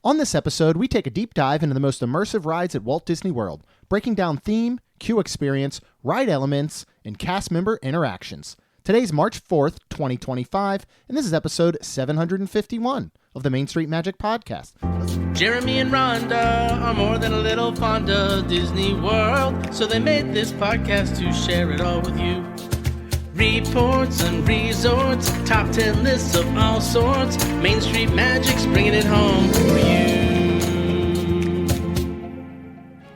On this episode, we take a deep dive into the most immersive rides at Walt Disney World, breaking down theme, queue experience, ride elements, and cast member interactions. Today's March 4th, 2025, and this is episode 751 of the Main Street Magic Podcast. Jeremy and Rhonda are more than a little fond of Disney World, so they made this podcast to share it all with you. Reports and resorts, top 10 lists of all sorts. Main Street Magic's bringing it home for you.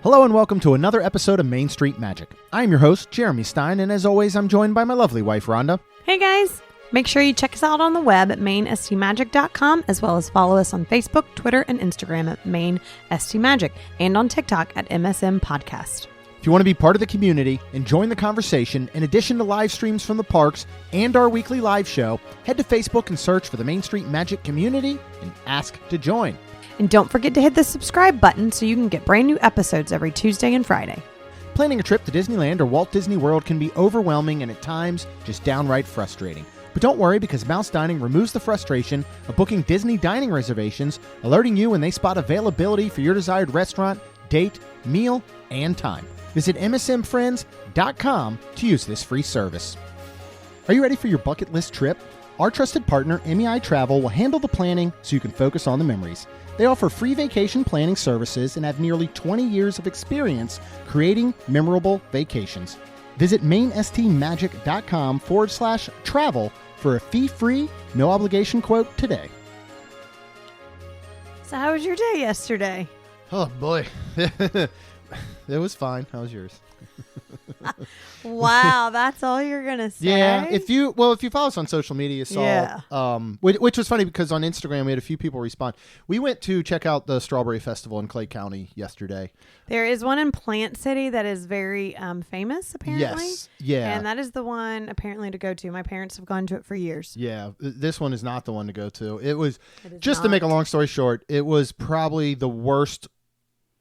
Hello and welcome to another episode of Main Street Magic. I'm your host, Jeremy Stein, and as always, I'm joined by my lovely wife, Rhonda. Hey guys! Make sure you check us out on the web at mainstmagic.com, as well as follow us on Facebook, Twitter, and Instagram at mainstmagic, and on TikTok at MSM Podcast. If you want to be part of the community and join the conversation, in addition to live streams from the parks and our weekly live show, head to Facebook and search for the Main Street Magic community and ask to join. And don't forget to hit the subscribe button so you can get brand new episodes every Tuesday and Friday. Planning a trip to Disneyland or Walt Disney World can be overwhelming and at times just downright frustrating. But don't worry, because Mouse Dining removes the frustration of booking Disney dining reservations, alerting you when they spot availability for your desired restaurant, date, meal, and time. Visit msmfriends.com to use this free service. Are you ready for your bucket list trip? Our trusted partner, MEI Travel, will handle the planning so you can focus on the memories. They offer free vacation planning services and have nearly 20 years of experience creating memorable vacations. Visit mainstmagic.com/travel for a fee-free, no-obligation quote today. So how was your day yesterday? Oh, boy. It was fine. How was yours? Wow, that's all you're going to say? Yeah, if you follow us on social media, you saw, which was funny because on Instagram we had a few people respond. We went to check out the Strawberry Festival in Clay County yesterday. There is one in Plant City that is very famous, apparently. Yes, yeah. And that is the one, apparently, to go to. My parents have gone to it for years. Yeah, this one is not the one to go to. It was, just to make a long story short, it was probably the worst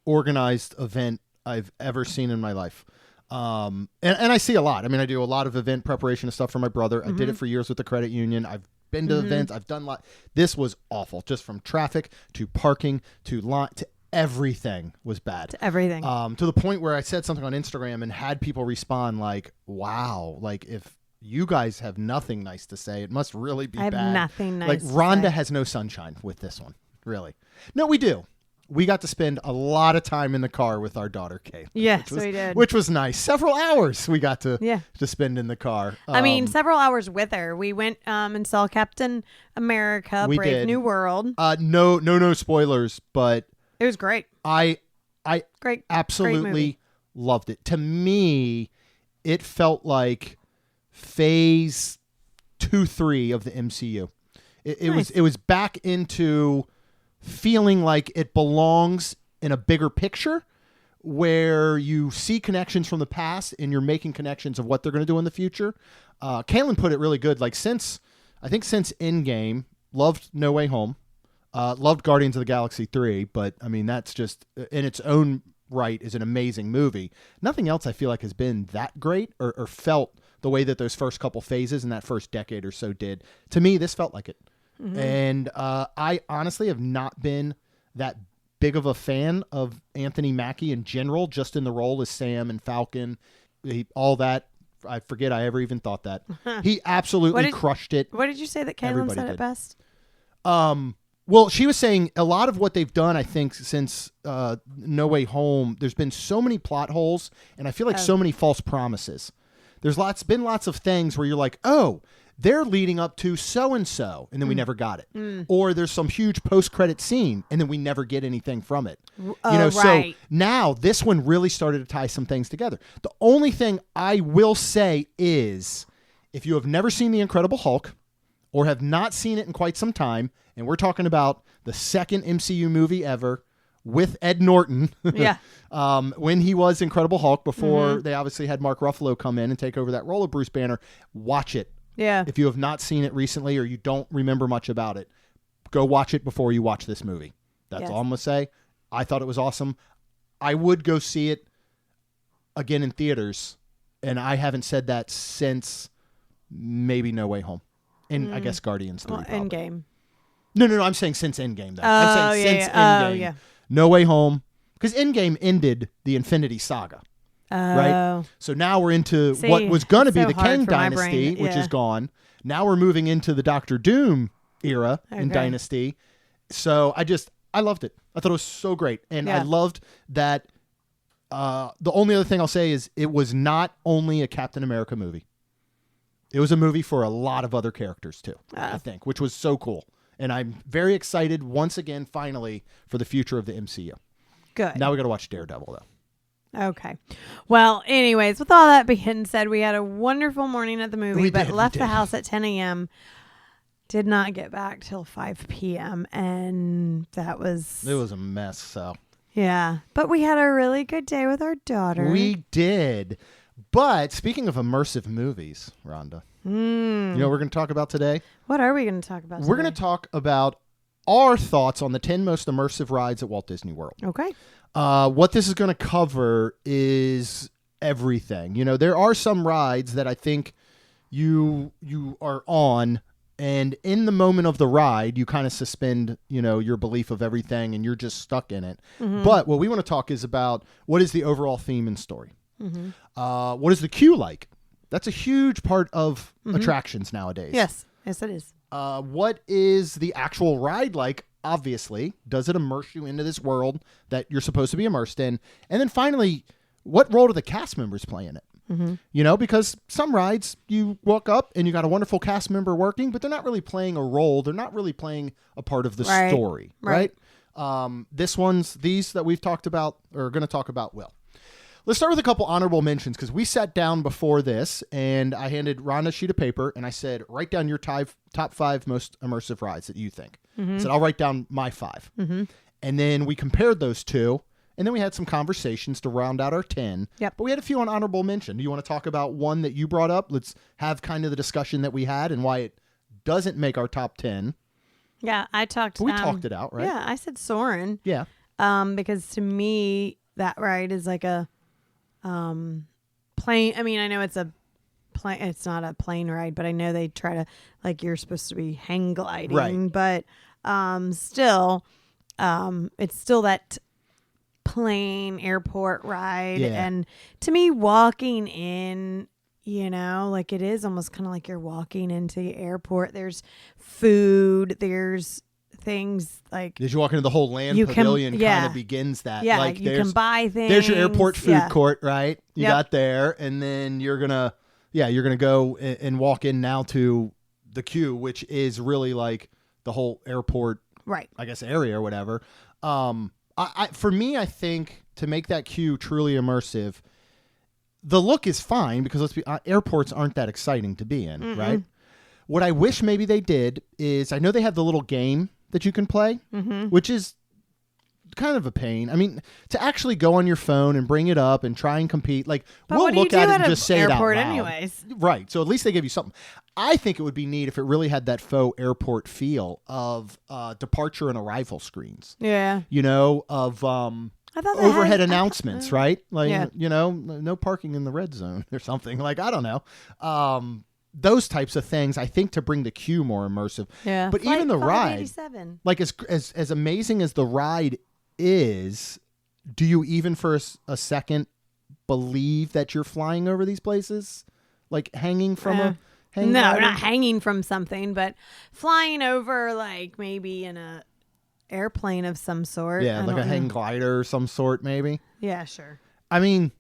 organized event I've ever seen in my life. And I see a lot. I mean, I do a lot of event preparation and stuff for my brother. Mm-hmm. I did it for years with the credit union. I've been to events. I've done a lot. This was awful. Just from traffic to parking to everything was bad. To everything. To the point where I said something on Instagram and had people respond like, wow, like if you guys have nothing nice to say, it must really be bad. I have nothing nice like to Rhonda say. has no sunshine with this one, really. No, we do. We got to spend a lot of time in the car with our daughter, Kate. Yes, we did. Which was nice. Several hours we got to spend in the car. I mean, several hours with her. We went and saw Captain America, Brave New World. No spoilers, but it was great. I absolutely great loved it. To me, it felt like phase 2-3 of the MCU. It was back into feeling like it belongs in a bigger picture where you see connections from the past and you're making connections of what they're going to do in the future. Kaylin put it really good. Like since Endgame, loved No Way Home, loved Guardians of the Galaxy 3, but I mean, that's just in its own right is an amazing movie. Nothing else I feel like has been that great or felt the way that those first couple phases in that first decade or so did. To me, this felt like it. Mm-hmm. And I honestly have not been that big of a fan of Anthony Mackie in general, just in the role as Sam and Falcon, all that. I forget I ever even thought that. He absolutely crushed it. What did you say that Kaylin said it best? Well, she was saying a lot of what they've done, I think, since No Way Home, there's been so many plot holes, and I feel like so many false promises. There's been lots of things where you're like, oh, they're leading up to so-and-so, and then we never got it. Or there's some huge post-credit scene, and then we never get anything from it. Right. So now this one really started to tie some things together. The only thing I will say is, if you have never seen The Incredible Hulk, or have not seen it in quite some time, and we're talking about the second MCU movie ever with Ed Norton, when he was Incredible Hulk, before they obviously had Mark Ruffalo come in and take over that role of Bruce Banner, watch it. Yeah. If you have not seen it recently or you don't remember much about it, go watch it before you watch this movie. That's all I'm going to say. I thought it was awesome. I would go see it again in theaters, and I haven't said that since maybe No Way Home. And I guess Guardians 3. Endgame. No. I'm saying since Endgame, though. I'm saying since Endgame. Yeah. No Way Home. Because Endgame ended the Infinity Saga. Right? So now we're into what was going to be the Kang Dynasty, which is gone. Now we're moving into the Doctor Doom era in Dynasty. So I loved it. I thought it was so great. And I loved that. The only other thing I'll say is it was not only a Captain America movie. It was a movie for a lot of other characters too, I think, which was so cool. And I'm very excited once again, finally, for the future of the MCU. Good. Now we got to watch Daredevil, though. Okay. Well, anyways, with all that being said, we had a wonderful morning at the movie, but left the house at 10 a.m. Did not get back till 5 p.m. And it was a mess. So yeah, but we had a really good day with our daughter. We did. But speaking of immersive movies, Rhonda, you know what we're going to talk about today? What are we going to talk about We're going to talk about our thoughts on the 10 most immersive rides at Walt Disney World. Okay. What this is going to cover is everything. You know, there are some rides that I think you are on, and in the moment of the ride, you kind of suspend, your belief of everything, and you're just stuck in it. Mm-hmm. But what we want to talk is about what is the overall theme and story. Mm-hmm. What is the queue like? That's a huge part of attractions nowadays. Yes, it is. What is the actual ride like? Obviously, does it immerse you into this world that you're supposed to be immersed in? And then finally, what role do the cast members play in it? Mm-hmm. Because some rides you walk up and you got a wonderful cast member working, but they're not really playing a role. They're not really playing a part of the story, right? These that we've talked about or are going to talk about will. Let's start with a couple honorable mentions because we sat down before this and I handed Rhonda a sheet of paper and I said, write down your top 5 most immersive rides that you think. I said, I'll write down my 5. And then we compared those two and then we had some conversations to round out our 10. Yep. But we had a few on honorable mention. Do you want to talk about one that you brought up? Let's have kind of the discussion that we had and why it doesn't make our top 10. Yeah, I talked. But we talked it out, right? Yeah, I said Soarin'. Yeah. Because to me, that ride is like a plane. I mean, I know it's a plane. It's not a plane ride, but I know they try to you're supposed to be hang gliding, right? But still, it's still that plane airport ride. Yeah. And to me, walking in, it is almost kind of like you're walking into the airport. There's food. There's things like as you walk into the whole land pavilion kind of begins that. Yeah, you can buy things. There's your airport food court, right? You got there, and then you're gonna go and walk in now to the queue, which is really like the whole airport, right? I guess area or whatever. For me, I think to make that queue truly immersive, the look is fine because airports aren't that exciting to be in, right? What I wish maybe they did is I know they have the little game that you can play, which is kind of a pain. I mean, to actually go on your phone and bring it up and try and compete, we'll look at it and just say it out loud. Anyways. Right. So at least they give you something. I think it would be neat if it really had that faux airport feel of departure and arrival screens. Yeah. Of overhead announcements, right? No parking in the red zone or something. I don't know. Those types of things, I think, to bring the queue more immersive. Yeah. But even the ride, as amazing as the ride is, do you even for a second believe that you're flying over these places? Hanging from a hang No, glider? not hanging from something, but flying over maybe in a airplane of some sort. Yeah, a hang glider or some sort, maybe. Yeah, sure. I mean,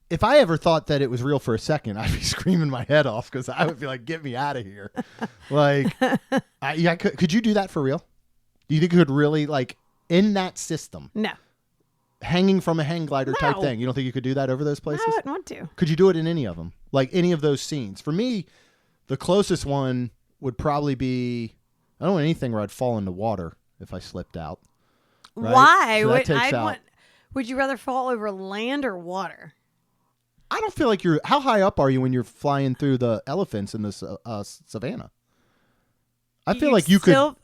if I ever thought that it was real for a second, I'd be screaming my head off because I would be like, get me out of here. Could you do that for real? Do you think you could really, in that system? No. Hanging from a hang glider type thing. You don't think you could do that over those places? I wouldn't want to. Could you do it in any of them? Any of those scenes? For me, the closest one would probably be, I don't want anything where I'd fall into water if I slipped out. Right? Why? So would you rather fall over land or water? I don't feel like how high up are you when you're flying through the elephants in the savannah? I feel like you could land,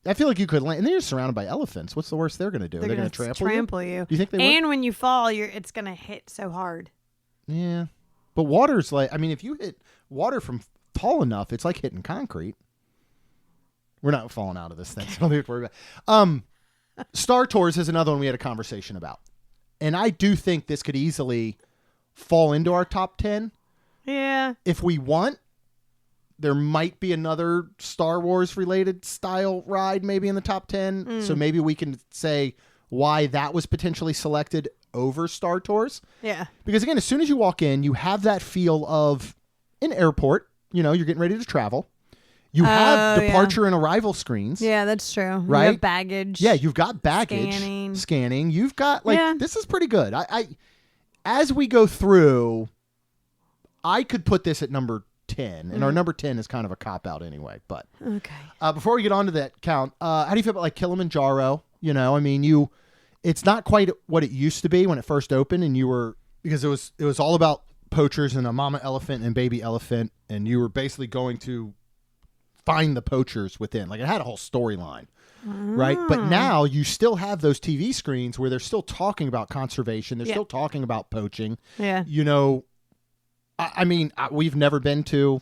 and then you're surrounded by elephants. What's the worst they're going to do? They're going to trample you. Do you think they would? And when you fall, it's going to hit so hard. Yeah. But water's if you hit water from tall enough, it's like hitting concrete. We're not falling out of this thing, so don't have to worry about. Star Tours is another one we had a conversation about. And I do think this could easily fall into our top 10. Yeah. If we want, there might be another Star Wars related style ride maybe in the top 10. So maybe we can say why that was potentially selected over Star Tours. Yeah. Because again, as soon as you walk in, you have that feel of an airport. You know, you're getting ready to travel. You have departure and arrival screens. Yeah, that's true. Right? You have baggage. Yeah, you've got baggage. Scanning. You've got, this is pretty good. I as we go through, I could put this at number 10. And our number 10 is kind of a cop-out anyway. But okay. Before we get on to that count, how do you feel about Kilimanjaro? You know, I mean, it's not quite what it used to be when it first opened, and because it was all about poachers and a mama elephant and baby elephant, and you were basically going to find the poachers within. It had a whole storyline, right? But now you still have those TV screens where they're still talking about conservation. They're still talking about poaching. Yeah. You know, I mean, we've never been to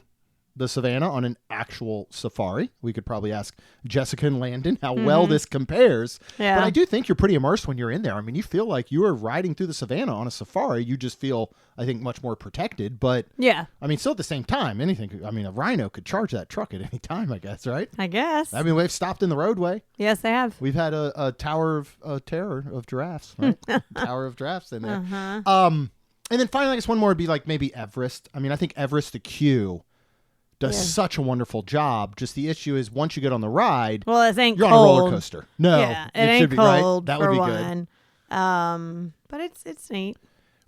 the savannah on an actual safari. We could probably ask Jessica and Landon how well this compares. Yeah. But I do think you're pretty immersed when you're in there. I mean, you feel like you are riding through the savannah on a safari. You just feel, I think, much more protected. But yeah, I mean, still at the same time, a rhino could charge that truck at any time, I guess, right? I guess. I mean, we've stopped in the roadway. Yes, they have. We've had a tower of terror of giraffes, right? Tower of giraffes in there. And then finally, I guess one more would be maybe Everest. I mean, I think Everest, the queue, does such a wonderful job. Just the issue is once you get on the ride, well, it ain't you're cold. on a roller coaster. No, yeah, it ain't should be cold. Right. That for would be one. good. But it's neat.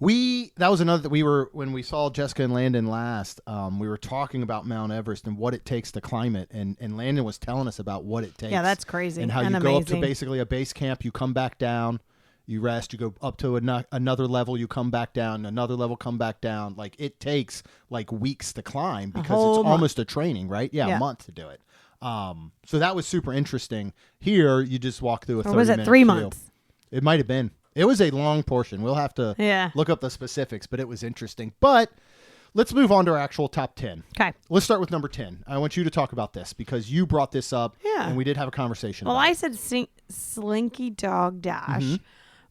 That was another that when we saw Jessica and Landon last, we were talking about Mount Everest and what it takes to climb it, and Landon was telling us about what it takes. Yeah, that's crazy. And how you go up to basically a base camp, you come back down, you rest, you go up to another level, you come back down, another level, come back down. It takes weeks to climb because it's almost a training, right? Yeah, a month to do it. So that was super interesting. Here, you just walk through a 30-minute Or was it 3 months? It might have been. It was a long portion. We'll have to look up the specifics, but it was interesting. But let's move on to our actual top 10. Okay. Let's start with number 10. I want you to talk about this because you brought this up, and we did have a conversation about it. Well, I said Slinky Dog Dash.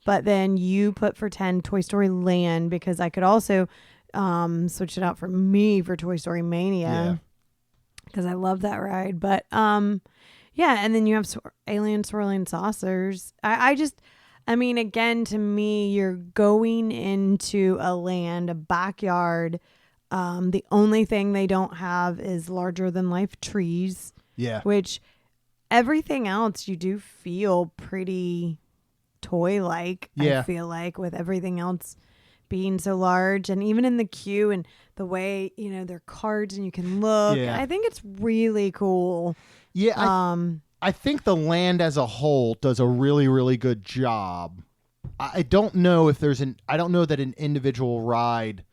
But then you put for 10 Toy Story Land because I could also switch it out for me for Toy Story Mania because I love that ride. But and then you have Alien Swirling Saucers. I mean, again, to me, you're going into a land, a backyard. The only thing they don't have is larger than life trees. Yeah. Which everything else you do feel pretty toy-like, I feel like, with everything else being so large. And even in the queue and the way, they're cards and you can look. Yeah. I think it's really cool. Yeah. I think the land as a whole does a really, really good job. I don't know if I don't know that an individual ride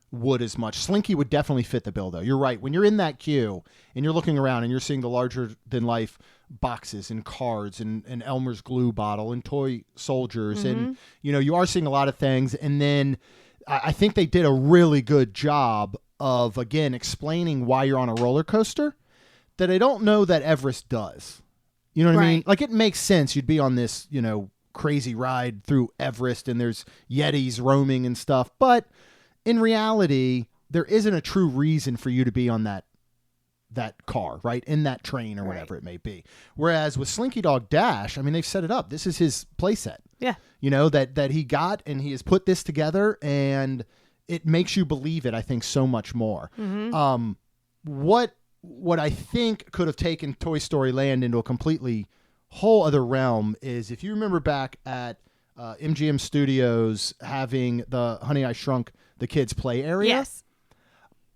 would as much. Slinky would definitely fit the bill, though. You're right. When you're in that queue and you're looking around and you're seeing the larger than life boxes and cards and Elmer's glue bottle and toy soldiers and you are seeing a lot of things. And then I think they did a really good job of, again, explaining why you're on a roller coaster that I don't know that Everest does. You know what I mean? It makes sense. You'd be on this, crazy ride through Everest and there's Yetis roaming and stuff. But in reality, there isn't a true reason for you to be on that car, right? In that train or whatever it may be. Whereas with Slinky Dog Dash, I mean, they've set it up. This is his playset. Yeah. That he got and he has put this together and it makes you believe it, I think, so much more. What I think could have taken Toy Story Land into a completely whole other realm is if you remember back at MGM Studios having the Honey, I Shrunk the Kids play area. Yes.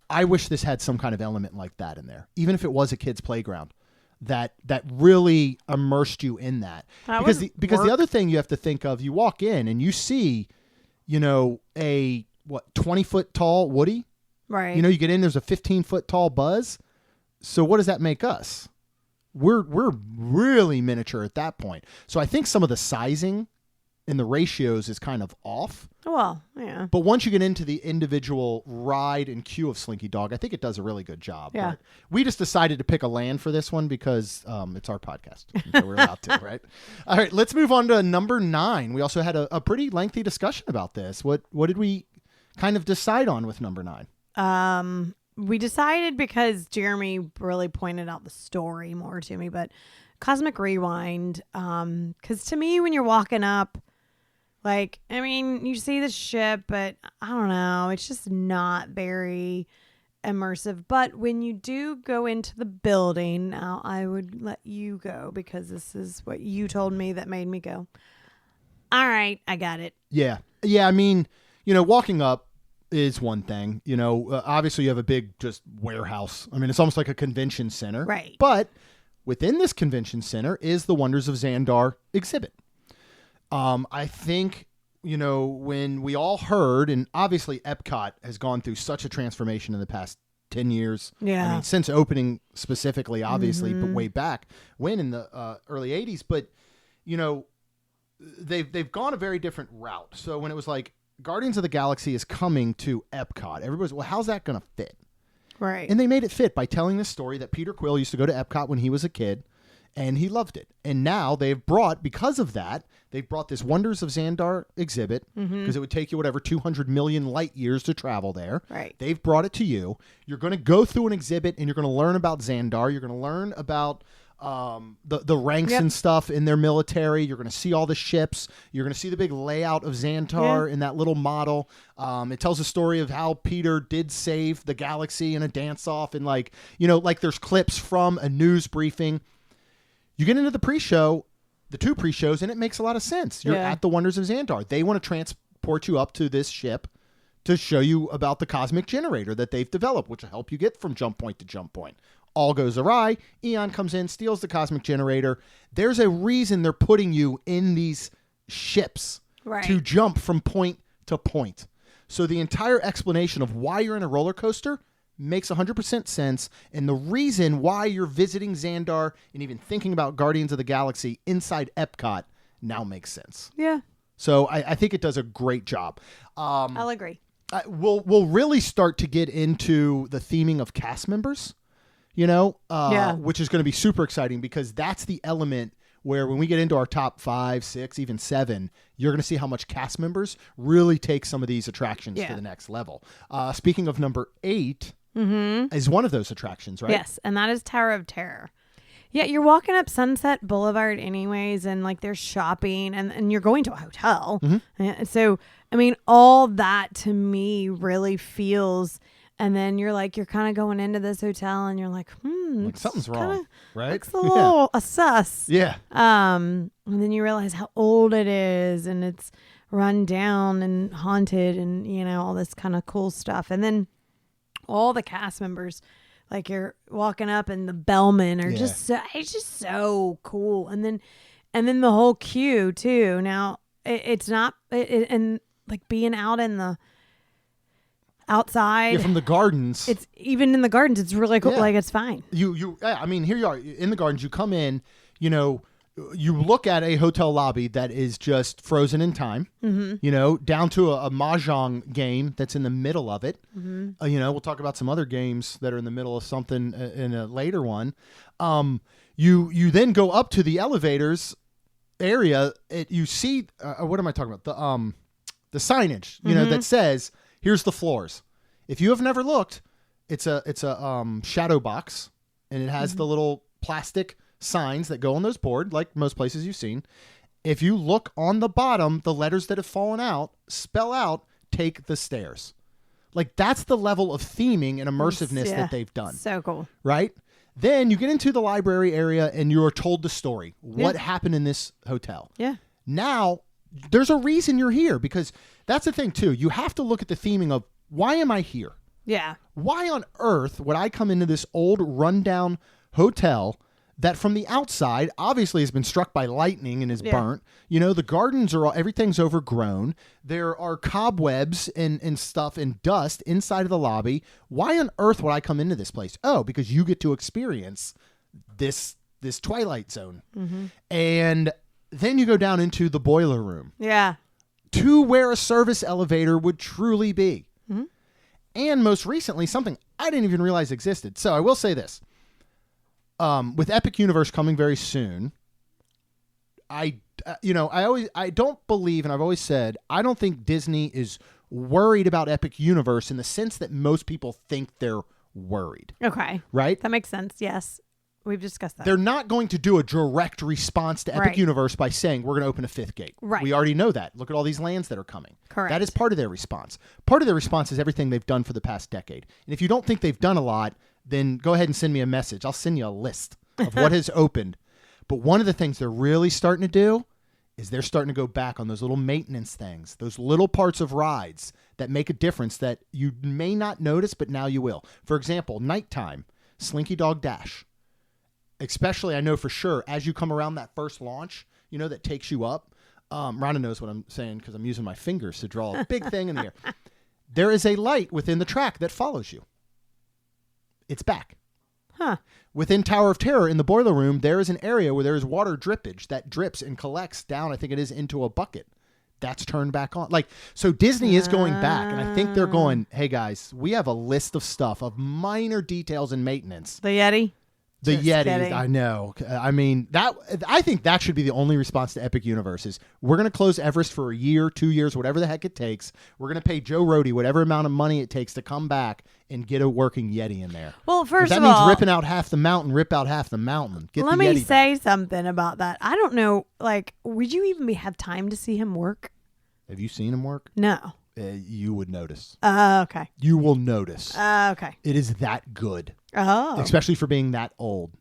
I wish this had some kind of element like that in there, even if it was a kid's playground that really immersed you in that. Because the other thing you have to think of, you walk in and you see, a 20-foot tall Woody. Right. You get in, there's a 15-foot tall Buzz. So what does that make us? We're really miniature at that point. So I think some of the sizing in the ratios is kind of off. Well, yeah. But once you get into the individual ride and queue of Slinky Dog, I think it does a really good job. Yeah. But we just decided to pick a land for this one because it's our podcast. So we're allowed to, right? All right, let's move on to number 9. We also had a pretty lengthy discussion about this. What did we kind of decide on with number 9? We decided because Jeremy really pointed out the story more to me, but Cosmic Rewind, because to me, when you're walking up, like, I mean, you see the ship, but I don't know, it's just not very immersive. But when you do go into the building, now I would let you go because this is what you told me that made me go, all right, I got it. Yeah. Yeah, I mean, walking up is one thing. Obviously you have a big just warehouse. I mean, it's almost like a convention center. Right. But within this convention center is the Wonders of Xandar exhibit. I think, when we all heard, and obviously Epcot has gone through such a transformation in the past 10 years. Yeah. I mean, since opening specifically, obviously, but way back when in the early 80s. But, they've gone a very different route. So when it was like Guardians of the Galaxy is coming to Epcot, everybody's, well, how's that going to fit? Right. And they made it fit by telling the story that Peter Quill used to go to Epcot when he was a kid, and he loved it. And now because of that, they've brought this Wonders of Xandar exhibit, because it would take you 200 million light years to travel there. Right. They've brought it to you. You're going to go through an exhibit, and you're going to learn about Xandar. You're going to learn about the ranks and stuff in their military. You're going to see all the ships. You're going to see the big layout of Xantar in that little model. It tells a story of how Peter did save the galaxy in a dance-off, and like there's clips from a news briefing. You get into the pre-show, the 2 pre-shows, and it makes a lot of sense. You're at the Wonders of Xandar. They want to transport you up to this ship to show you about the cosmic generator that they've developed, which will help you get from jump point to jump point. All goes awry. Eon comes in, steals the cosmic generator. There's a reason they're putting you in these ships to jump from point to point. So the entire explanation of why you're in a roller coaster makes 100% sense. And the reason why you're visiting Xandar and even thinking about Guardians of the Galaxy inside Epcot now makes sense. Yeah. So I think it does a great job. I'll agree. We'll really start to get into the theming of cast members, which is going to be super exciting, because that's the element where when we get into our top 5, 6, even 7, you're going to see how much cast members really take some of these attractions to the next level. Speaking of number 8, is one of those attractions, right? Yes, and that is Tower of Terror. Yeah, you're walking up Sunset Boulevard anyways, and like there's shopping, and you're going to a hotel. And so, I mean, all that to me really feels, and then you're kind of going into this hotel, and you're like, something's wrong, right? Looks a little sus. Yeah. And then you realize how old it is, and it's run down and haunted, and all this kind of cool stuff. And then all the cast members, like you're walking up, and the bellmen are it's just so cool. And then the whole queue too. Now it's not, and like being out in the outside from the gardens. It's even in the gardens. It's really cool. Like it's fine. I mean, here you are in the gardens. You come in, you look at a hotel lobby that is just frozen in time, down to a mahjong game that's in the middle of it. We'll talk about some other games that are in the middle of something in a later one. You then go up to the elevators area. You see, what am I talking about? The signage, that says, here's the floors. If you have never looked, it's a shadow box, and it has the little plastic signs that go on those boards, like most places you've seen. If you look on the bottom, the letters that have fallen out spell out, take the stairs. Like, that's the level of theming and immersiveness that they've done. So cool. Right? Then you get into the library area, and you're told the story. What happened in this hotel? Yeah. Now, there's a reason you're here, because that's the thing, too. You have to look at the theming of, why am I here? Yeah. Why on earth would I come into this old rundown hotel that from the outside obviously has been struck by lightning and is burnt? The gardens everything's overgrown. There are cobwebs and stuff and dust inside of the lobby. Why on earth would I come into this place? Oh, because you get to experience this Twilight Zone. And Then you go down into the boiler room. Yeah. To where a service elevator would truly be. Mm-hmm. And most recently, something I didn't even realize existed. So I will say this. With Epic Universe coming very soon, I don't believe, and I've always said, I don't think Disney is worried about Epic Universe in the sense that most people think they're worried. Okay. Right? That makes sense. Yes. We've discussed that. They're not going to do a direct response to Epic Universe by saying, we're going to open a 5th gate. Right. We already know that. Look at all these lands that are coming. Correct. That is part of their response. Part of their response is everything they've done for the past decade. And if you don't think they've done a lot, then go ahead and send me a message. I'll send you a list of what has opened. But one of the things they're really starting to do is they're starting to go back on those little maintenance things, those little parts of rides that make a difference that you may not notice, but now you will. For example, nighttime, Slinky Dog Dash. Especially, I know for sure, as you come around that first launch, that takes you up. Rhonda knows what I'm saying because I'm using my fingers to draw a big thing in the air. There is a light within the track that follows you. It's back. Huh. Within Tower of Terror, in the boiler room, there is an area where there is water drippage that drips and collects down, I think it is, into a bucket. That's turned back on. So Disney is going back, and I think they're going, hey, guys, we have a list of stuff, of minor details and maintenance. The Yeti? The Just Yeti, kidding. I know. I mean, I think that should be the only response to Epic Universe is we're going to close Everest for a year, 2 years, whatever the heck it takes. We're going to pay Joe Rohde whatever amount of money it takes to come back and get a working Yeti in there. Well, first if of that means all, ripping out half the mountain, rip out half the mountain. Get let the me Yeti say back. something about that. I don't know. Would you even have time to see him work? Have you seen him work? No. You would notice. Okay. You will notice. Okay. It is that good. Oh. Especially for being that old.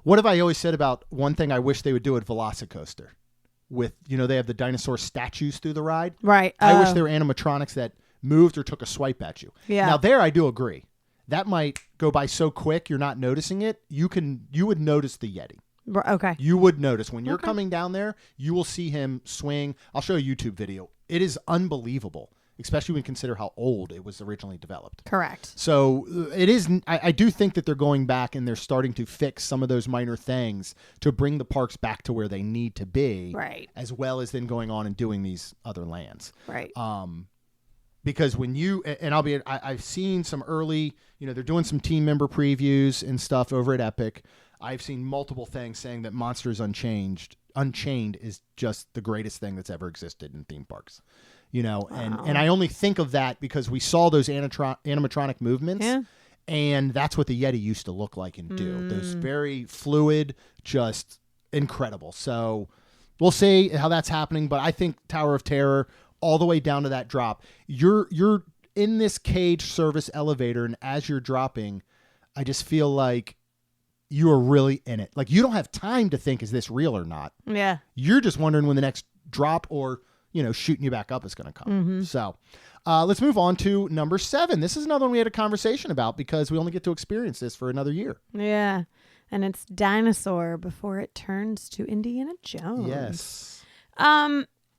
What have I always said about one thing I wish they would do at Velocicoaster? With, they have the dinosaur statues through the ride. Right. I wish there were animatronics that moved or took a swipe at you. Yeah. Now there I do agree. That might go by so quick you're not noticing it. You would notice the Yeti. Okay. You would notice when you're coming down there, you will see him swing. I'll show a YouTube video. It is unbelievable, especially when you consider how old it was originally developed. Correct. So it is. I do think that they're going back and they're starting to fix some of those minor things to bring the parks back to where they need to be. Right. As well as then going on and doing these other lands. Right. Because when I've seen some early, they're doing some team member previews and stuff over at Epic. I've seen multiple things saying that Monsters Unchained is just the greatest thing that's ever existed in theme parks. Wow. And I only think of that because we saw those animatronic movements, and that's what the Yeti used to look like and do. Those very fluid, just incredible. So we'll see how that's happening, but I think Tower of Terror, all the way down to that drop, you're in this cage service elevator, and as you're dropping, I just feel like you are really in it. Like you don't have time to think, is this real or not? Yeah. You're just wondering when the next drop or shooting you back up is going to come. Mm-hmm. So let's move on to number 7. This is another one we had a conversation about because we only get to experience this for another year. Yeah. And it's Dinosaur before it turns to Indiana Jones. Yes.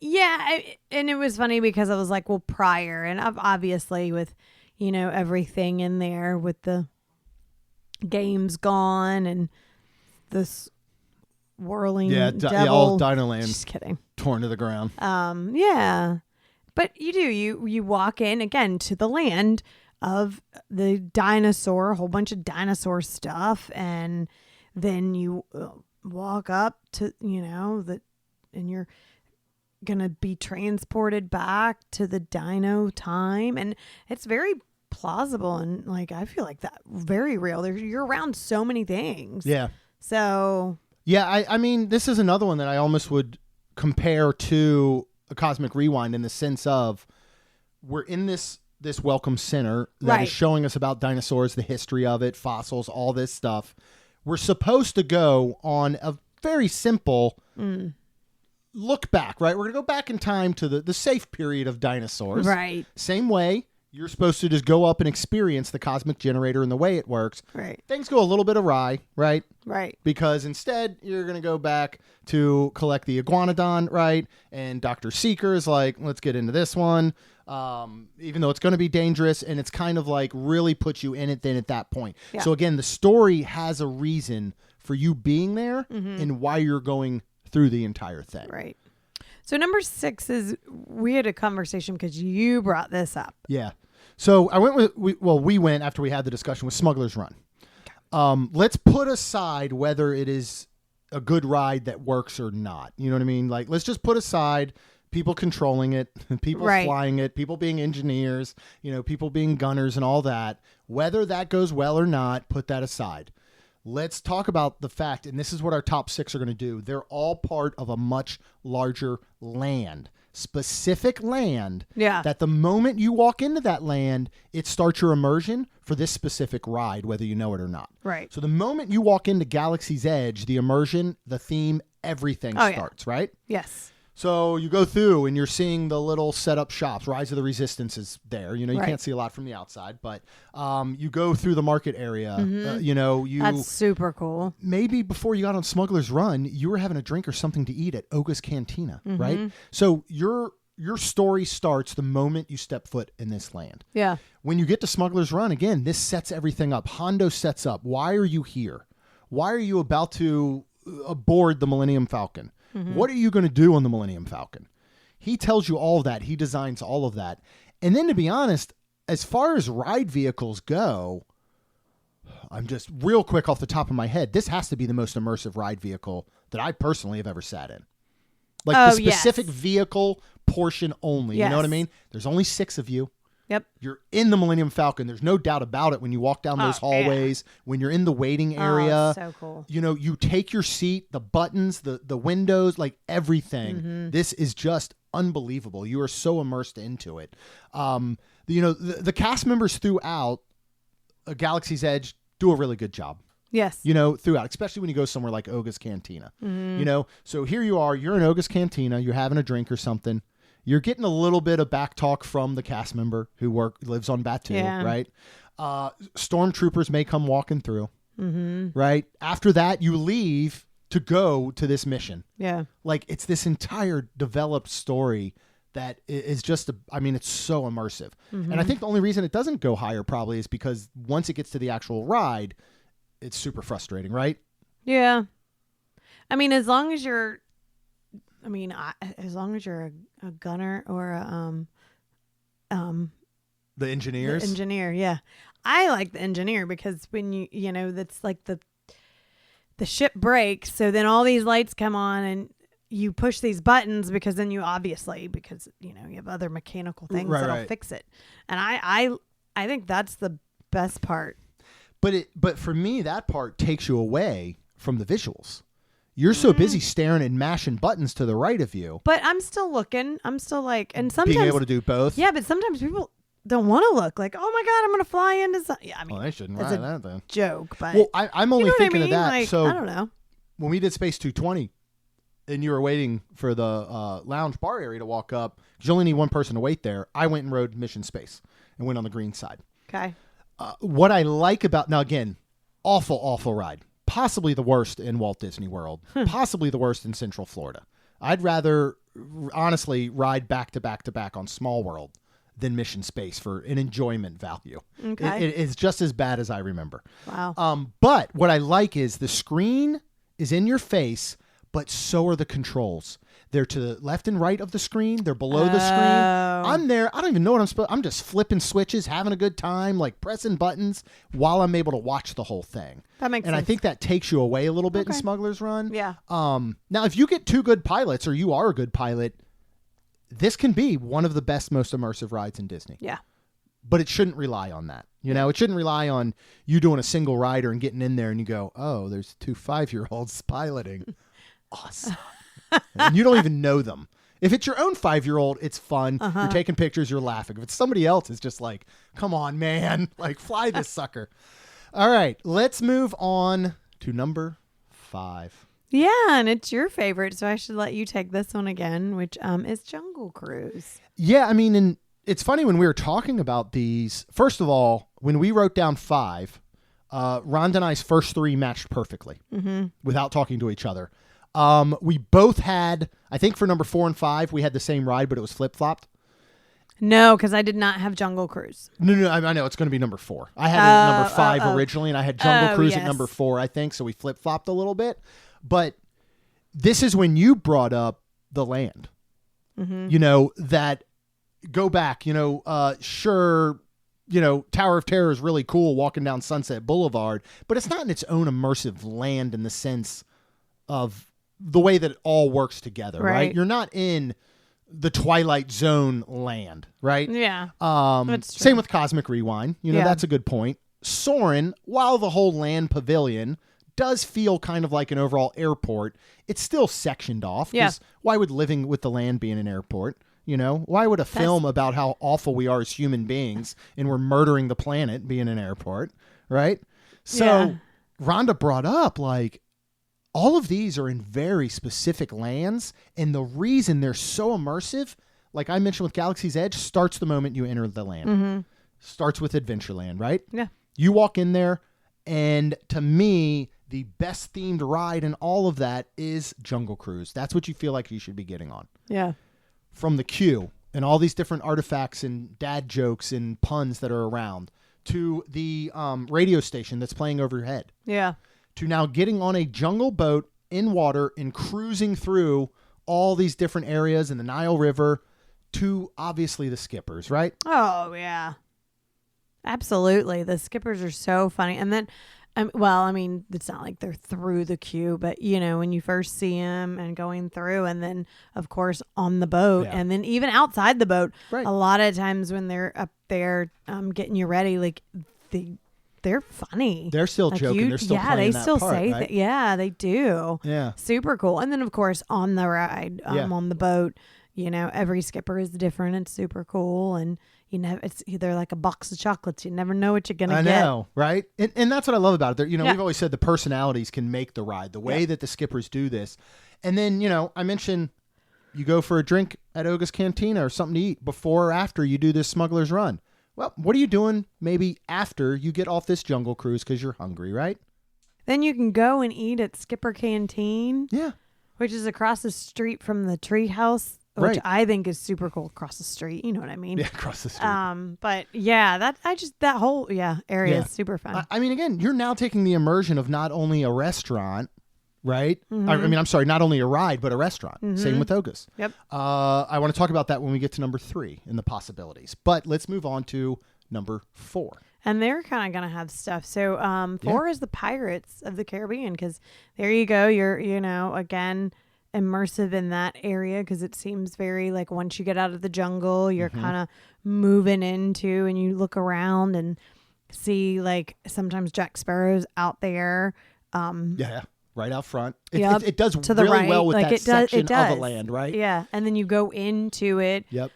Yeah. And it was funny because I was like, well, prior. And obviously with, everything in there with the games gone and this whirling devil. All Dino Land. Just kidding. Torn to the ground. Yeah. But you walk in again to the land of the dinosaur, a whole bunch of dinosaur stuff, and then you walk up to, and you're going to be transported back to the dino time, and it's very plausible and I feel like that very real. You're around so many things. Yeah. So yeah, I mean, this is another one that I almost would compare to a Cosmic Rewind in the sense of we're in this welcome center that is showing us about dinosaurs, the history of it, fossils, all this stuff. We're supposed to go on a very simple look back, right? We're going to go back in time to the safe period of dinosaurs. Right. Same way. You're supposed to just go up and experience the cosmic generator and the way it works. Right. Things go a little bit awry, right? Right. Because instead, you're going to go back to collect the iguanodon, right? And Dr. Seeker is like, let's get into this one. Even though it's going to be dangerous, and it's kind of like really puts you in it then at that point. Yeah. So again, the story has a reason for you being there and why you're going through the entire thing. Right. So number 6 is, we had a conversation because you brought this up. Yeah. So I went we went after we had the discussion with Smuggler's Run. Let's put aside whether it is a good ride that works or not. You know what I mean? Like, let's just put aside people controlling it, people flying it, people being engineers, people being gunners and all that. Whether that goes well or not, put that aside. Let's talk about the fact, and this is what our top 6 are going to do. They're all part of a much larger land, specific land. Yeah. That the moment you walk into that land, it starts your immersion for this specific ride, whether you know it or not. Right. So the moment you walk into Galaxy's Edge, the immersion, the theme, everything starts, right? Yes. So you go through and you're seeing the little setup shops. Rise of the Resistance is there. You can't see a lot from the outside, but you go through the market area. That's super cool. Maybe before you got on Smuggler's Run, you were having a drink or something to eat at Oga's Cantina, right? So your story starts the moment you step foot in this land. Yeah. When you get to Smuggler's Run, again, this sets everything up. Hondo sets up. Why are you here? Why are you about to aboard the Millennium Falcon? What are you going to do on the Millennium Falcon? He tells you all of that. He designs all of that. And then, to be honest, as far as ride vehicles go, I'm just real quick off the top of my head, this has to be the most immersive ride vehicle that I personally have ever sat in. Like the specific vehicle portion only. Yes. You know what I mean? There's only 6 of you. Yep. You're in the Millennium Falcon. There's no doubt about it when you walk down those hallways, when you're in the waiting area. So cool. You take your seat, the buttons, the windows, like everything. This is just unbelievable. You are so immersed into it. The cast members throughout Galaxy's Edge do a really good job. Yes. Throughout, especially when you go somewhere like Oga's Cantina. So here you are, you're in Oga's Cantina, you're having a drink or something. You're getting a little bit of back talk from the cast member who lives on Batu, right? Stormtroopers may come walking through, right? After that, you leave to go to this mission. Yeah. Like, it's this entire developed story that is just, it's so immersive. And I think the only reason it doesn't go higher probably is because once it gets to the actual ride, it's super frustrating, right? Yeah. As long as you're a gunner or the engineers. The engineer, yeah. I like the engineer because when that's like the ship breaks, so then all these lights come on and you push these buttons because then you have other mechanical things that'll fix it. And I think that's the best part. But for me, that part takes you away from the visuals. You're so busy staring and mashing buttons to the right of you. But I'm still looking. I'm still and sometimes being able to do both. Yeah, but sometimes people don't want to look like, oh my God, I'm going to fly into something. Yeah, they shouldn't ride that then. Joke, but well, I'm only thinking of that. So I don't know. When we did Space 220, and you were waiting for the lounge bar area to walk up, because you only need one person to wait there. I went and rode Mission Space and went on the green side. Okay. What I like about now, again, awful ride. Possibly the worst in Walt Disney World. Possibly the worst in Central Florida. I'd rather, honestly, ride back to back on Small World than Mission Space for an enjoyment value. Okay. It is just as bad as I remember. Wow. But what I like is the screen is in your face, but so are the controls. They're to the left and right of the screen. They're below the screen. I'm there. I don't even know what I'm supposed. I'm just flipping switches, having a good time, like pressing buttons while I'm able to watch the whole thing. That makes sense. And I think that takes you away a little bit in Smuggler's Run. Yeah. Now, if you get 2 good pilots or you are a good pilot, this can be one of the best, most immersive rides in Disney. Yeah. But it shouldn't rely on that. It shouldn't rely on you doing a single rider and getting in there and you go, oh, there's 2 5-year-olds piloting. Awesome. And you don't even know them. If it's your own 5-year-old, it's fun. You're taking pictures, you're laughing. If it's somebody else, it's just like, come on, man. Like, fly this sucker. All right, let's move on to number 5. Yeah, and it's your favorite, so I should let you take this one again, which is Jungle Cruise. Yeah, and it's funny when we were talking about these. First of all, when we wrote down 5, Rhonda and I's first 3 matched perfectly without talking to each other. We both had, I think for number 4 and 5, we had the same ride, but it was flip-flopped. No, because I did not have Jungle Cruise. No, I know. It's going to be number 4. I had it at number 5 originally, and I had Jungle Cruise at number 4, I think, so we flip-flopped a little bit. But this is when you brought up the land. You know, that go back, you know, sure, you know, Tower of Terror is really cool walking down Sunset Boulevard, but it's not in its own immersive land in the sense of the way that it all works together, right? You're not in the Twilight Zone land, right? Yeah. That's true. Same with Cosmic Rewind. You know, that's a good point. Soarin', while the whole land pavilion does feel kind of like an overall airport, it's still sectioned off. Yeah. Why would living with the land be in an airport? You know, why would a film about how awful we are as human beings and we're murdering the planet be in an airport, right? So Rhonda brought up, like, all of these are in very specific lands, and the reason they're so immersive, like I mentioned with Galaxy's Edge, starts the moment you enter the land. Starts with Adventureland, right? Yeah. You walk in there, and to me, the best themed ride in all of that is Jungle Cruise. That's what you feel like you should be getting on. Yeah. From the queue and all these different artifacts and dad jokes and puns that are around, to the radio station that's playing overhead. Yeah. To now getting on a jungle boat in water and cruising through all these different areas in the Nile River, to obviously the skippers, right? Oh, yeah. Absolutely. The skippers are so funny. And then, well, I mean, it's not like they're through the queue, but, you know, when you first see them and going through, and then, of course, on the boat, and then even outside the boat, a lot of times when they're up there getting you ready, like, they're funny. They're still like joking. They're still playing that part, say right? that. Yeah, they do. Yeah. Super cool. And then, of course, on the ride, on the boat, you know, every skipper is different. It's super cool. And, you know, it's either like a box of chocolates. You never know what you're going to get. I know, right? And that's what I love about it. You know, we've always said the personalities can make the ride, the way that the skippers do this. And then, you know, I mentioned you go for a drink at Oga's Cantina or something to eat before or after you do this smuggler's run. Well, what are you doing maybe after you get off this jungle cruise because you're hungry, right? Then you can go and eat at Skipper Canteen. Yeah. Which is across the street from the treehouse, which I think is super cool. Across the street, you know what I mean? Yeah, across the street. But yeah, that whole area is super fun. I mean, again, you're now taking the immersion of not only a restaurant, right? I mean, I'm sorry, not only a ride, but a restaurant. Same with Oga's. Yep. I want to talk about that when we get to number 3 in the possibilities. But let's move on to number 4. And they're kind of going to have stuff. So 4 is the Pirates of the Caribbean, because there you go. You're, you know, again, immersive in that area, because it seems very like once you get out of the jungle, you're kind of moving into, and you look around and see like sometimes Jack Sparrow's out there. Right out front. It does to the really right. well with like that section of the land, right? Yeah. And then you go into it. Yep.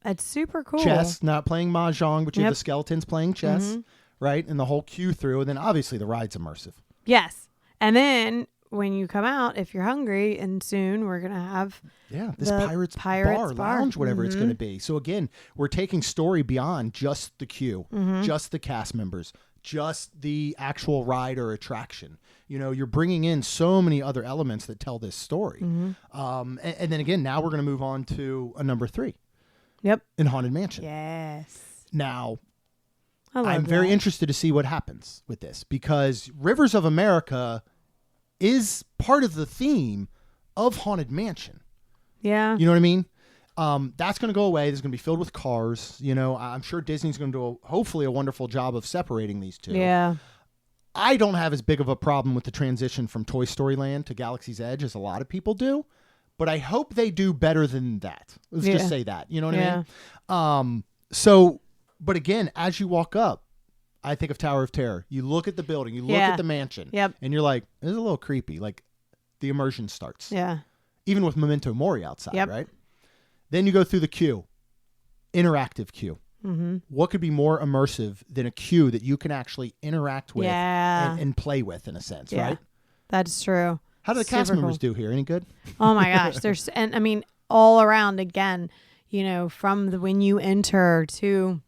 It's super cool. Chess, not playing mahjong, but you have the skeletons playing chess, right? And the whole queue through. And then obviously the ride's immersive. Yes. And then when you come out, if you're hungry, and soon we're going to have this Pirates bar, lounge, whatever it's going to be. So again, we're taking story beyond just the queue, just the cast members, just the actual ride or attraction. You know, you're bringing in so many other elements that tell this story. And then again, now we're going to move on to a number 3. Yep. In Haunted Mansion. Yes. Now, I'm very interested to see what happens with this, because Rivers of America is part of the theme of Haunted Mansion. Yeah. You know what I mean? That's going to go away. There's going to be filled with cars. You know, I'm sure Disney's going to do hopefully a wonderful job of separating these two. Yeah. I don't have as big of a problem with the transition from Toy Story Land to Galaxy's Edge as a lot of people do, but I hope they do better than that. Let's just say that. You know what I mean? So, but again, as you walk up, I think of Tower of Terror. You look at the building, you look at the mansion, and you're like, this is a little creepy. Like, the immersion starts. Yeah. Even with Memento Mori outside, right? Then you go through the queue, interactive queue. What could be more immersive than a queue that you can actually interact with and play with, in a sense, right? That's true. How do the cast members do here? Any good? Oh my gosh. And I mean, all around, again, you know, from when you enter to,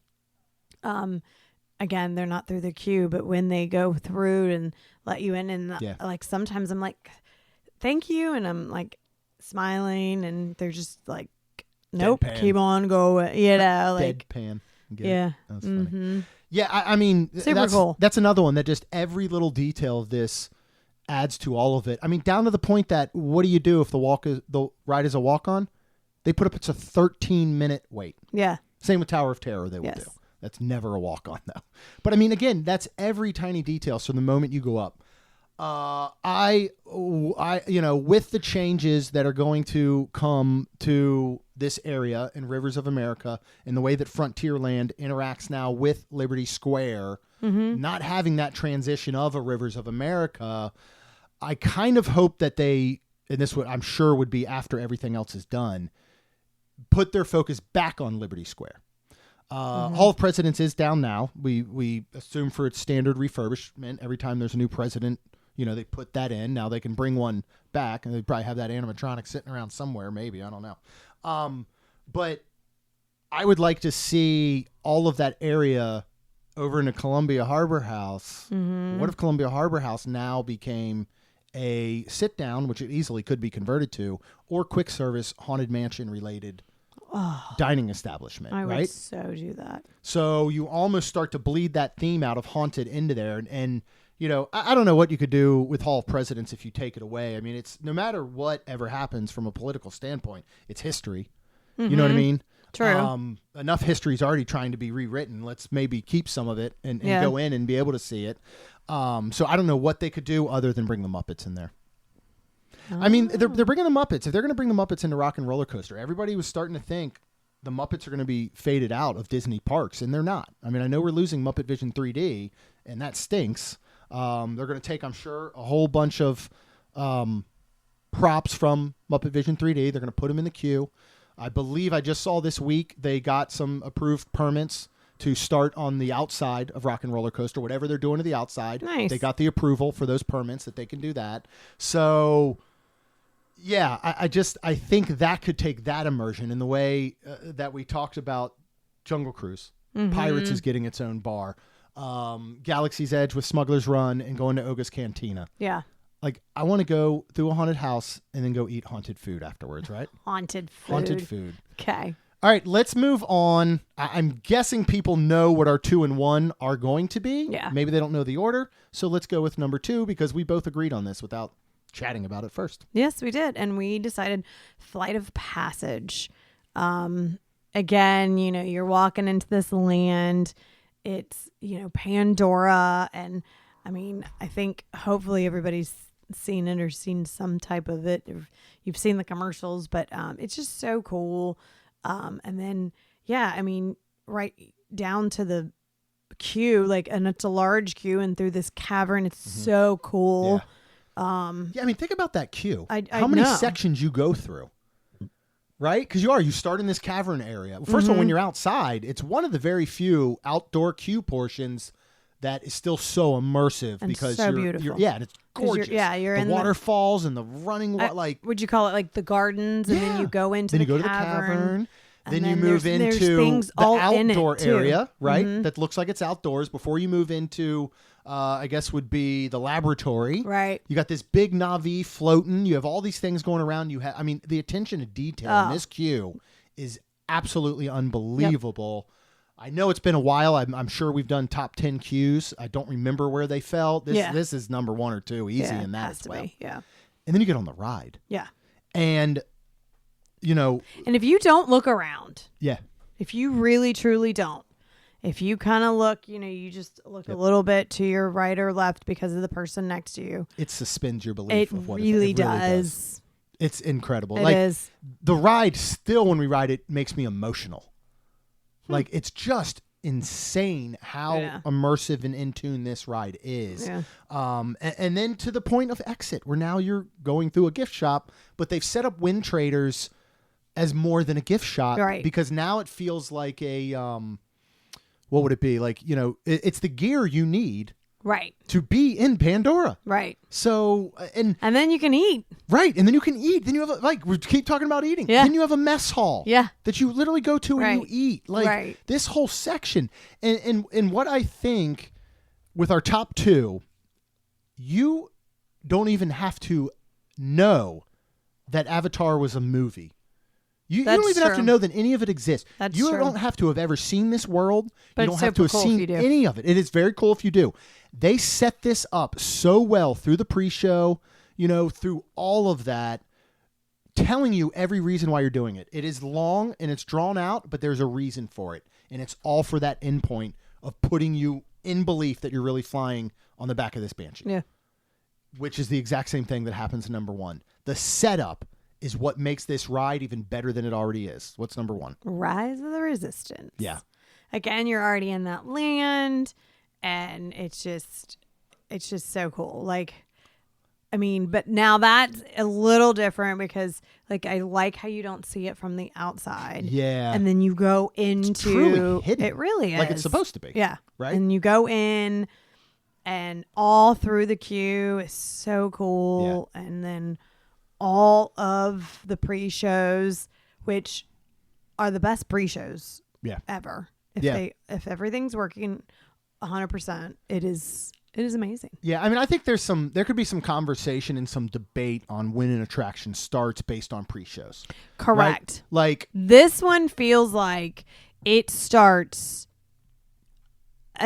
again, they're not through the queue, but when they go through and let you in, and like sometimes I'm like, thank you. And I'm like smiling, and they're just like, nope, keep on going, you know, like deadpan. Yeah. That's funny. Yeah, I mean, super cool. That's another one that just every little detail of this adds to all of it. I mean, down to the point that what do you do if the ride is a walk-on? They put up it's a 13-minute wait. Yeah. Same with Tower of Terror they will do. That's never a walk-on though. But I mean, again, that's every tiny detail. So the moment you go up, I with the changes that are going to come to this area in Rivers of America and the way that Frontierland interacts now with Liberty Square, not having that transition of a Rivers of America, I kind of hope that they, and this would I'm sure would be after everything else is done, put their focus back on Liberty Square. Hall of Presidents is down now. We assume for its standard refurbishment. Every time there's a new president, they put that in. Now they can bring one back, and they probably have that animatronic sitting around somewhere. Maybe, I don't know. But I would like to see all of that area over into Columbia Harbor House. What if Columbia Harbor House now became a sit down, which it easily could be converted to, or quick service haunted mansion related dining establishment? I right? would so do that. So you almost start to bleed that theme out of haunted into there. And I don't know what you could do with Hall of Presidents if you take it away. I mean, it's no matter what ever happens from a political standpoint, it's history. You know what I mean? True. Enough history is already trying to be rewritten. Let's maybe keep some of it and go in and be able to see it. So I don't know what they could do other than bring the Muppets in there. I mean, they're bringing the Muppets. If they're going to bring the Muppets into Rock and Roller Coaster, everybody was starting to think the Muppets are going to be faded out of Disney parks, and they're not. I mean, I know we're losing Muppet Vision 3D, and that stinks. They're going to take, I'm sure, a whole bunch of props from Muppet Vision 3D. They're going to put them in the queue. I believe I just saw this week they got some approved permits to start on the outside of Rock and Roller Coaster, whatever they're doing to the outside. Nice. They got the approval for those permits that they can do that. So, yeah, I think that could take that immersion in the way that we talked about Jungle Cruise. Pirates is getting its own bar. Galaxy's Edge with Smuggler's Run and going to Oga's Cantina. Yeah. Like, I want to go through a haunted house and then go eat haunted food afterwards, right? Haunted food. Haunted food. Okay. All right, let's move on. I'm guessing people know what our 2 and 1 are going to be. Yeah. Maybe they don't know the order. So let's go with number 2 because we both agreed on this without chatting about it first. Yes, we did. And we decided Flight of Passage. Again, you're walking into this land. It's, Pandora. And I mean, I think hopefully everybody's seen it or seen some type of it. Or you've seen the commercials, but it's just so cool. And then, I mean, right down to the queue, and it's a large queue and through this cavern. It's so cool. Yeah. I mean, think about that queue. How many sections you go through, right? Because you start in this cavern area. First of all, when you're outside, it's one of the very few outdoor queue portions that is still so immersive and because so beautiful. And it's gorgeous. You're the in waterfalls and the running would you call it like the gardens, and then you go into then the you go cavern. To the cavern. Then you then move there's into things the all outdoor in it too. area, right? That looks like it's outdoors before you move into, I guess would be the laboratory. Right. You got this big Na'vi floating. You have all these things going around. I mean, the attention to detail in this queue is absolutely unbelievable. Yep. I know it's been a while. I'm sure we've done top 10 queues. I don't remember where they fell. This is number 1 or 2, easy in that as well. Yeah. And then you get on the ride. Yeah. And, and if you don't look around. Yeah. If you really, truly don't. If you kind of look, you just look a little bit to your right or left because of the person next to you. It suspends your belief of what it really really does. It's incredible. It is. The ride still, when we ride it, makes me emotional. Like, it's just insane how immersive and in tune this ride is. Yeah. And then to the point of exit, where now you're going through a gift shop, but they've set up Wind Traders as more than a gift shop. Right. Because now it feels like a, what would it be? Like, it's the gear you need. Right. To be in Pandora. Right. So, and then you can eat. Right. And then you can eat. Then you have, we keep talking about eating. Yeah. Then you have a mess hall. Yeah. That you literally go to and you eat. Like, this whole section. And what I think with our top 2, you don't even have to know that Avatar was a movie You don't even have to true. know that any of it exists. That's you true. don't have to have ever seen this world. But you don't it's have to have super cool if seen you do. any of it. It is very cool if you do. They set this up so well through the pre-show, through all of that, telling you every reason why you're doing it. It is long and it's drawn out, but there's a reason for it. And it's all for that endpoint of putting you in belief that you're really flying on the back of this Banshee. Yeah. Which is the exact same thing that happens in number 1. The setup is what makes this ride even better than it already is. What's number 1? Rise of the Resistance. Yeah. Again, you're already in that land, and it's just so cool. But now that's a little different because, I like how you don't see it from the outside. Yeah. And then you go into It's truly hidden. It really is. Like it's supposed to be. Yeah. Right? And you go in, and all through the queue is so cool. Yeah. And then all of the pre-shows, which are the best pre-shows ever. If everything's working 100%, it is amazing. Yeah, I think there could be some conversation and some debate on when an attraction starts based on pre-shows. Correct. Right? This one feels like it starts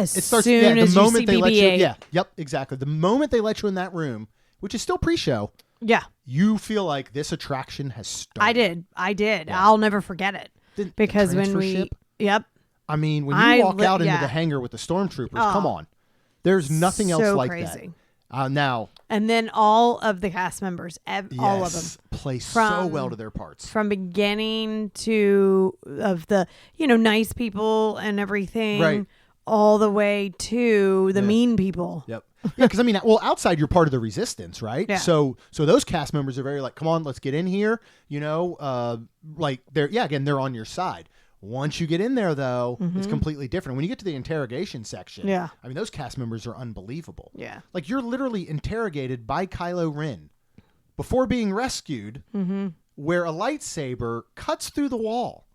soon as the moment you see they let you. BB-8. Yeah, yep, exactly. The moment they let you in that room, which is still pre-show. Yeah. You feel like this attraction has started. I did. Yeah. I'll never forget it. Because when we ship? Yep. When you walk out into the hangar with the stormtroopers, come on. There's nothing else like crazy. That. Now. And then all of the cast members, all of them, play so well to their parts. From beginning to of the nice people and everything, right, all the way to the mean people. Yep. Yeah, because outside you're part of the resistance, right? Yeah. So those cast members are very come on, let's get in here. They're on your side. Once you get in there, though, it's completely different. When you get to the interrogation section, those cast members are unbelievable. Yeah. You're literally interrogated by Kylo Ren before being rescued, where a lightsaber cuts through the wall.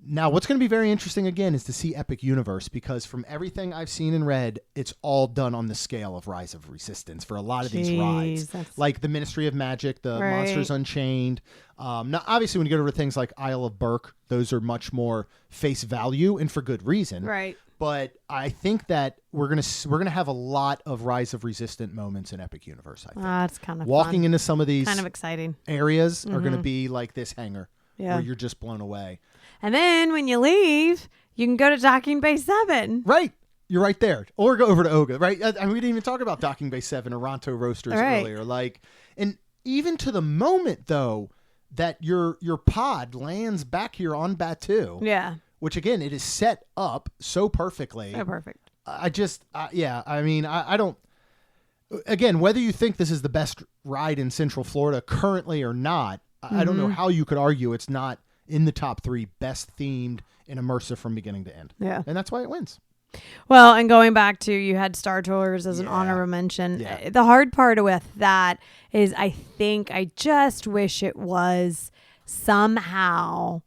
Now, what's going to be very interesting, again, is to see Epic Universe, because from everything I've seen and read, it's all done on the scale of Rise of Resistance for a lot of these rides. Like the Ministry of Magic, the Monsters Unchained. Now, obviously, when you go to things like Isle of Berk, those are much more face value, and for good reason. Right. But I think that we're gonna have a lot of Rise of Resistance moments in Epic Universe. I think that's kind of walking fun. Into some of these kind of exciting areas are going to be like this hangar, where you're just blown away. And then when you leave, you can go to Docking Bay 7. Right. You're right there. Or go over to Oga, right? We didn't even talk about Docking Bay 7 or Ronto Roasters earlier. And even to the moment, though, that your pod lands back here on Batuu. Yeah. Which, again, it is set up so perfectly. So perfect. I don't... Again, whether you think this is the best ride in Central Florida currently or not, I don't know how you could argue it's not in the top 3 best themed and immersive from beginning to end. Yeah. And that's why it wins. Well, and going back to, you had Star Tours as an honorable mention. Yeah. The hard part with that is I just wish it was somehow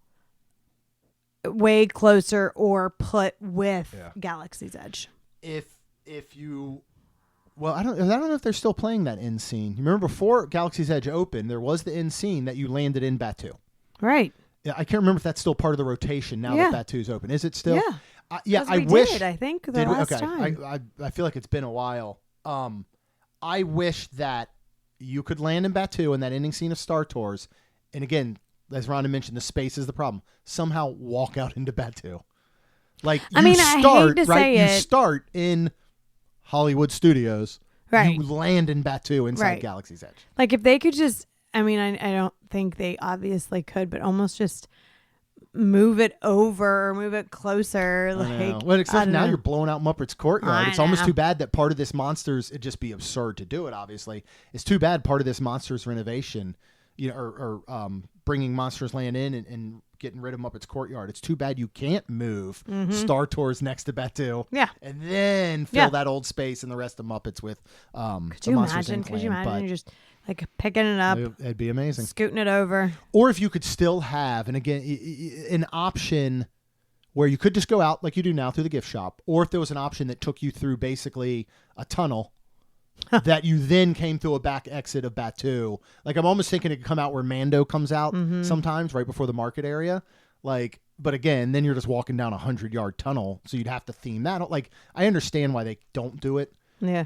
way closer or put with Galaxy's Edge. If you... Well, I don't know if they're still playing that end scene. You remember before Galaxy's Edge opened, there was the end scene that you landed in Batuu. Right. Yeah, I can't remember if that's still part of the rotation now that Batuu's open. Is it still? Yeah. I wish. I think the last time. I feel like it's been a while. I wish that you could land in Batuu in that ending scene of Star Tours, and again, as Rhonda mentioned, the space is the problem. Somehow walk out into Batuu. I hate to say it. You start in Hollywood Studios. Right. You land in Batuu inside Galaxy's Edge. If they could just, I don't think they obviously could, but almost just move it over or move it closer. Except now you're blowing out Muppet's Courtyard. It's almost too bad that part of this Monsters, it'd just be absurd to do it, obviously. It's too bad part of this Monsters renovation, or bringing Monsters Land in and getting rid of Muppet's Courtyard. It's too bad you can't move Star Tours next to Batuu. Yeah. And then fill that old space and the rest of Muppets with Could you imagine you just picking it up? It'd be amazing. Scooting it over. Or if you could still have, and again, an option where you could just go out like you do now through the gift shop, or if there was an option that took you through basically a tunnel that you then came through a back exit of Batu. Like, I'm almost thinking it could come out where Mando comes out sometimes, right before the market area. Like, but again, then you're just walking down 100-yard tunnel, so you'd have to theme that. Like, I understand why they don't do it. Yeah.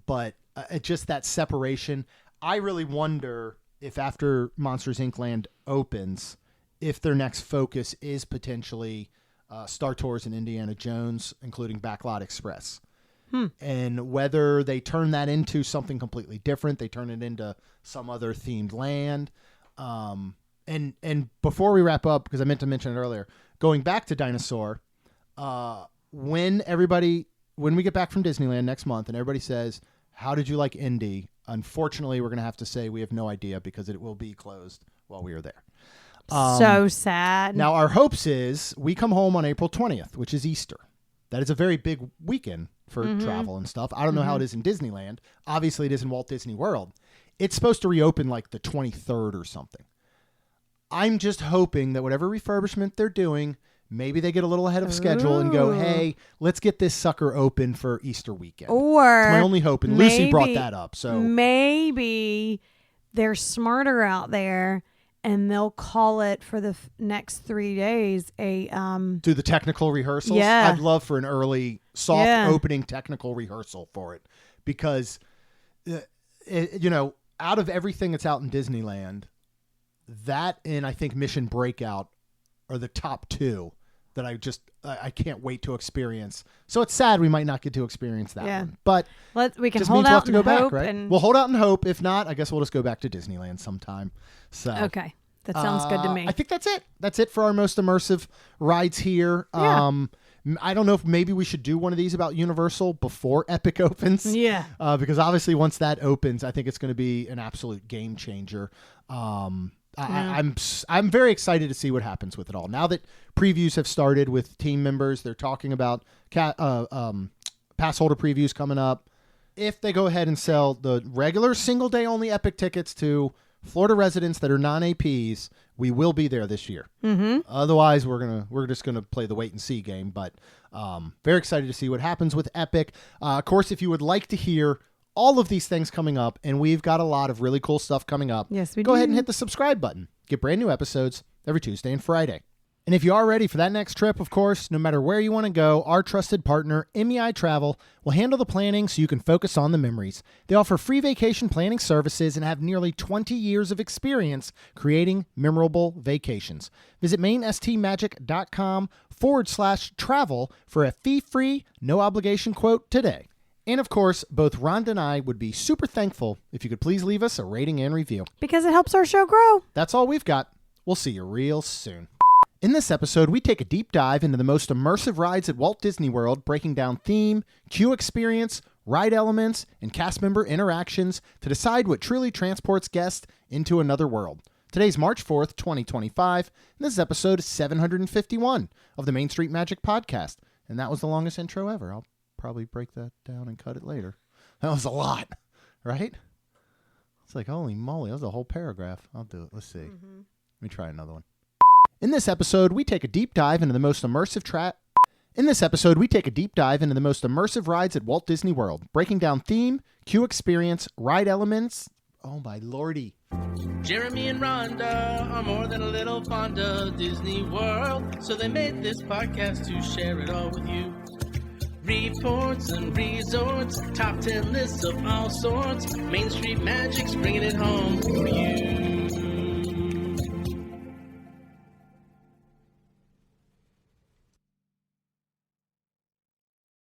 But it's just that separation. I really wonder if after Monsters Inc. Land opens, if their next focus is potentially Star Tours and Indiana Jones, including Backlot Express. And whether they turn that into something completely different, they turn it into some other themed land. And before we wrap up, because I meant to mention it earlier, going back to Dinosaur, when we get back from Disneyland next month and everybody says, how did you like Indy? Unfortunately, we're going to have to say we have no idea because it will be closed while we are there. So sad. Now, our hopes is we come home on April 20th, which is Easter. That is a very big weekend for travel and stuff. I don't know how it is in Disneyland. Obviously, it is in Walt Disney World. It's supposed to reopen like the 23rd or something. I'm just hoping that whatever refurbishment they're doing, maybe they get a little ahead of schedule and go, hey, let's get this sucker open for Easter weekend. Or it's my only hope. And Lucy brought that up. So maybe they're smarter out there and they'll call it for the next 3 days do the technical rehearsals. Yeah. I'd love for an early soft opening technical rehearsal for it because, out of everything that's out in Disneyland, that and I think Mission Breakout are the top two that I can't wait to experience. So it's sad we might not get to experience that one. But we can just hold means we'll out have to go and back, hope. right? And We'll hold out and hope. If not, I guess we'll just go back to Disneyland sometime. So okay. That sounds good to me. I think that's it. That's it for our most immersive rides here. Yeah. I don't know if maybe we should do one of these about Universal before Epic opens. Yeah. Because obviously once that opens, I think it's going to be an absolute game changer. I'm very excited to see what happens with it all. Now that previews have started with team members, they're talking about pass holder previews coming up. If they go ahead and sell the regular single day only Epic tickets to Florida residents that are non-APs, we will be there this year. Otherwise, we're just gonna play the wait and see game. But very excited to see what happens with Epic. Of course, if you would like to hear all of these things coming up, and we've got a lot of really cool stuff coming up. Yes, we Go do. ahead and hit the subscribe button. Get brand new episodes every Tuesday and Friday. And if you are ready for that next trip, of course, no matter where you want to go, our trusted partner, MEI Travel, will handle the planning so you can focus on the memories. They offer free vacation planning services and have nearly 20 years of experience creating memorable vacations. Visit mainstmagic.com/travel for a fee-free, no-obligation quote today. And of course, both Rhonda and I would be super thankful if you could please leave us a rating and review. Because it helps our show grow. That's all we've got. We'll see you real soon. In this episode, we take a deep dive into the most immersive rides at Walt Disney World, breaking down theme, queue experience, ride elements, and cast member interactions to decide what truly transports guests into another world. Today's March 4th, 2025, and this is episode 751 of the Main Street Magic Podcast. And that was the longest intro ever. I'll probably break that down and cut it later. That was a lot, right? It's like, holy moly, that was a whole paragraph. I'll do it. Let's see. Let me try another one. In this episode, we take a deep dive into the most immersive rides at Walt Disney World, breaking down theme, queue experience, ride elements. Oh my lordy. Jeremy and Rhonda are more than a little fond of Disney World, so they made this podcast to share it all with you. Reports and resorts, top 10 lists of all sorts. Main Street Magic's bringing it home for you.